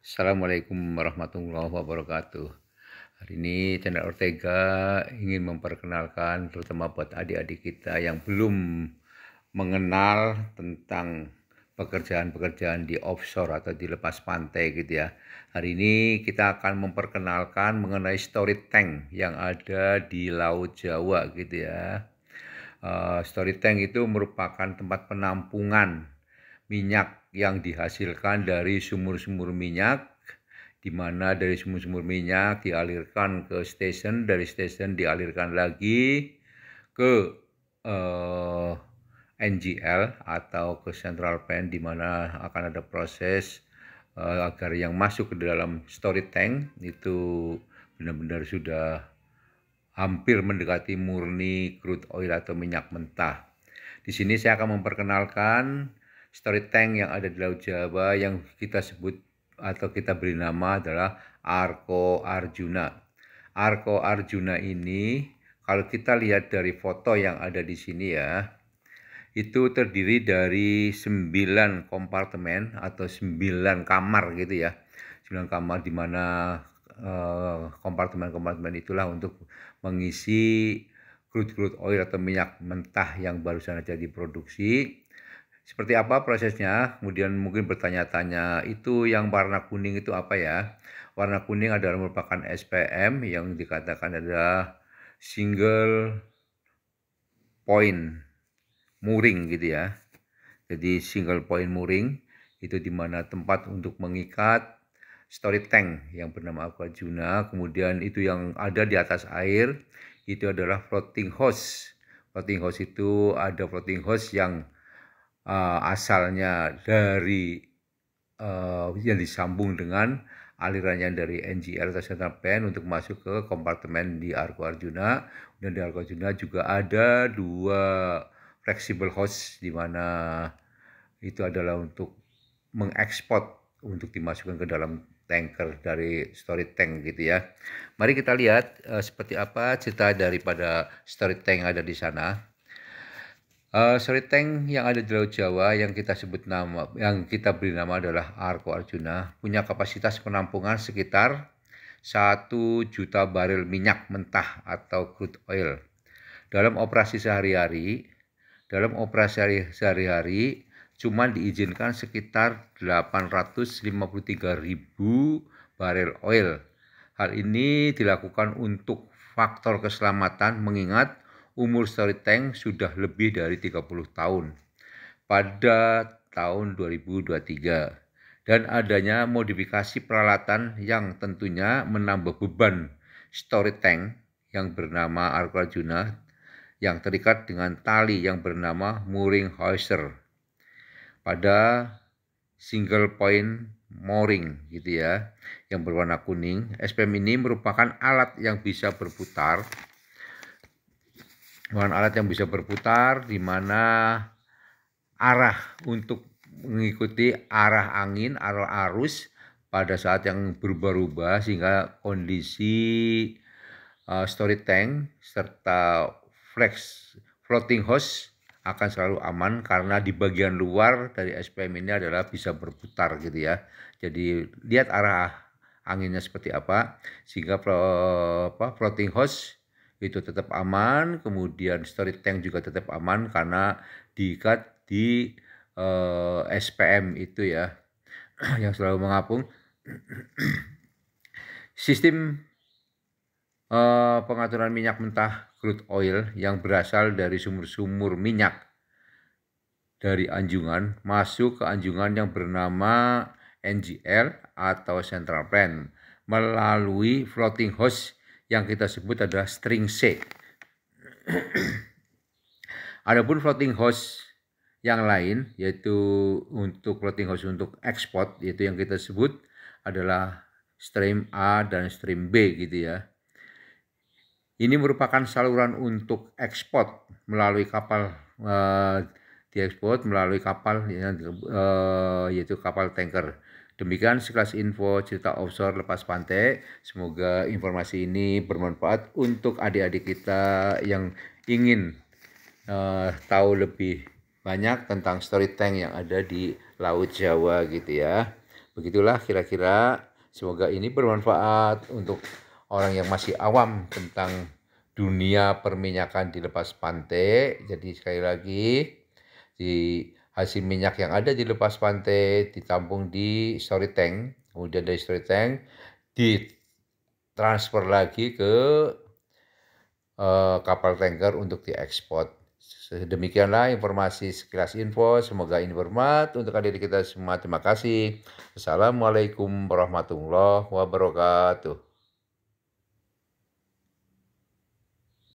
Assalamualaikum warahmatullahi wabarakatuh. Hari ini channel Ortega ingin memperkenalkan terutama buat adik-adik kita yang belum mengenal tentang pekerjaan-pekerjaan di offshore atau di lepas pantai gitu ya. Hari ini kita akan memperkenalkan mengenai story tank yang ada di Laut Jawa gitu ya. Story tank itu merupakan tempat penampungan minyak yang dihasilkan dari sumur-sumur minyak, di mana dari sumur-sumur minyak dialirkan ke stasiun, dari stasiun dialirkan lagi ke NGL atau ke central plant, di mana akan ada proses agar yang masuk ke dalam story tank itu benar-benar sudah hampir mendekati murni crude oil atau minyak mentah. Di sini saya akan memperkenalkan story tank yang ada di Laut Jawa yang kita sebut atau kita beri nama adalah Arko Arjuna. Arko Arjuna ini kalau kita lihat dari foto yang ada di sini ya, itu terdiri dari 9 kompartemen atau 9 kamar gitu ya. 9 kamar di mana kompartemen-kompartemen itulah untuk mengisi crude oil atau minyak mentah yang barusan saja diproduksi. Seperti apa prosesnya? Kemudian mungkin bertanya-tanya, itu yang warna kuning itu apa ya? Warna kuning adalah merupakan SPM yang dikatakan adalah single point mooring gitu ya. Jadi single point mooring itu dimana tempat untuk mengikat story tank yang bernama Aquajuna. Kemudian itu yang ada di atas air itu adalah floating hose. Floating hose itu ada floating hose yang asalnya dari yang disambung dengan alirannya dari NGL atau central plant untuk masuk ke kompartemen di Arko Arjuna. Dan di Arko Arjuna juga ada 2 flexible hose di mana itu adalah untuk mengekspor untuk dimasukkan ke dalam tanker dari story tank gitu ya. Mari kita lihat seperti apa cerita daripada story tank yang ada di sana. Story tank yang ada di Laut Jawa yang kita beri nama adalah Arko Arjuna punya kapasitas penampungan sekitar 1 juta barel minyak mentah atau crude oil. Dalam operasi sehari-hari cuma diizinkan sekitar 853.000 barel oil. Hal ini dilakukan untuk faktor keselamatan mengingat umur story tank sudah lebih dari 30 tahun pada tahun 2023 dan adanya modifikasi peralatan yang tentunya menambah beban story tank yang bernama Arko Arjuna yang terikat dengan tali yang bernama mooring hawser pada single point mooring gitu ya, yang berwarna kuning. SPM ini merupakan alat yang bisa berputar, di mana arah untuk mengikuti arah angin, arah arus pada saat yang berubah-ubah sehingga kondisi story tank serta floating hose akan selalu aman karena di bagian luar dari SPM ini adalah bisa berputar gitu ya. Jadi lihat arah anginnya seperti apa sehingga floating hose itu tetap aman, kemudian story tank juga tetap aman karena diikat di SPM itu ya yang selalu mengapung. Sistem pengaturan minyak mentah crude oil yang berasal dari sumur-sumur minyak dari anjungan masuk ke anjungan yang bernama NGL atau central plant melalui floating hose yang kita sebut adalah string C. Adapun floating hose yang lain yaitu untuk floating hose untuk ekspor yaitu yang kita sebut adalah stream A dan stream B gitu ya. Ini merupakan saluran untuk ekspor melalui kapal diekspor melalui kapal yaitu kapal tanker. Demikian sekilas info cerita offshore lepas pantai. Semoga informasi ini bermanfaat untuk adik-adik kita yang ingin tahu lebih banyak tentang story tank yang ada di Laut Jawa gitu ya. Begitulah kira-kira, semoga ini bermanfaat untuk orang yang masih awam tentang dunia perminyakan di lepas pantai. Jadi sekali lagi, di hasil minyak yang ada di lepas pantai ditampung di storage tank, kemudian dari storage tank ditransfer lagi ke kapal tanker untuk diekspor. Demikianlah informasi sekilas info, semoga ini bermanfaat untuk adik-adik kita semua. Terima kasih. Assalamualaikum warahmatullahi wabarakatuh.